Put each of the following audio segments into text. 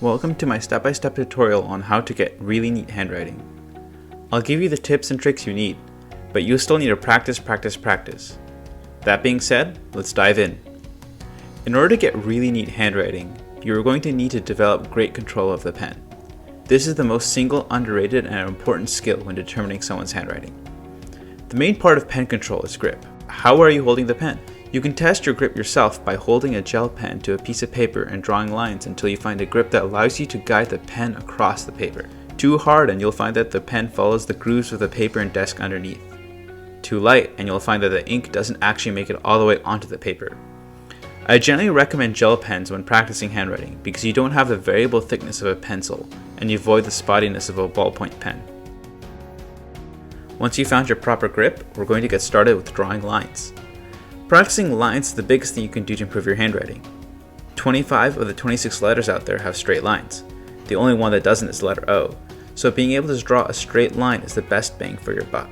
Welcome to my step-by-step tutorial on how to get really neat handwriting. I'll give you the tips and tricks you need, but you'll still need to practice. That being said, let's dive in. In order to get really neat handwriting, you're going to need to develop great control of the pen. This is the most single, underrated, and important skill when determining someone's handwriting. The main part of pen control is grip. How are you holding the pen? You can test your grip yourself by holding a gel pen to a piece of paper and drawing lines until you find a grip that allows you to guide the pen across the paper. Too hard and you'll find that the pen follows the grooves of the paper and desk underneath. Too light and you'll find that the ink doesn't actually make it all the way onto the paper. I generally recommend gel pens when practicing handwriting because you don't have the variable thickness of a pencil and you avoid the spottiness of a ballpoint pen. Once you've found your proper grip, we're going to get started with drawing lines. Practicing lines is the biggest thing you can do to improve your handwriting. 25 of the 26 letters out there have straight lines. The only one that doesn't is the letter O, so being able to draw a straight line is the best bang for your buck.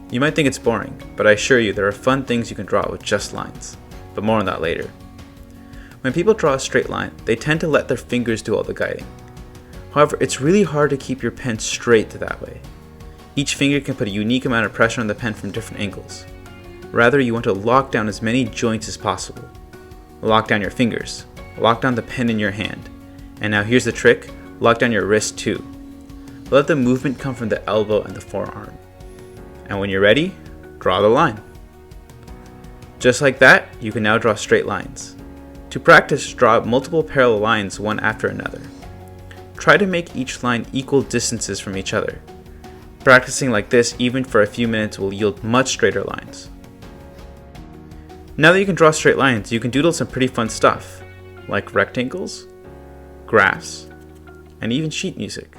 You might think it's boring, but I assure you there are fun things you can draw with just lines, but more on that later. When people draw a straight line, they tend to let their fingers do all the guiding. However, it's really hard to keep your pen straight that way. Each finger can put a unique amount of pressure on the pen from different angles. Rather, you want to lock down as many joints as possible. Lock down your fingers, lock down the pen in your hand, and now here's the trick, lock down your wrist too. Let the movement come from the elbow and the forearm. And when you're ready, draw the line. Just like that, you can now draw straight lines. To practice, draw multiple parallel lines one after another. Try to make each line equal distances from each other. Practicing like this even for a few minutes will yield much straighter lines. Now that you can draw straight lines, you can doodle some pretty fun stuff, like rectangles, graphs, and even sheet music.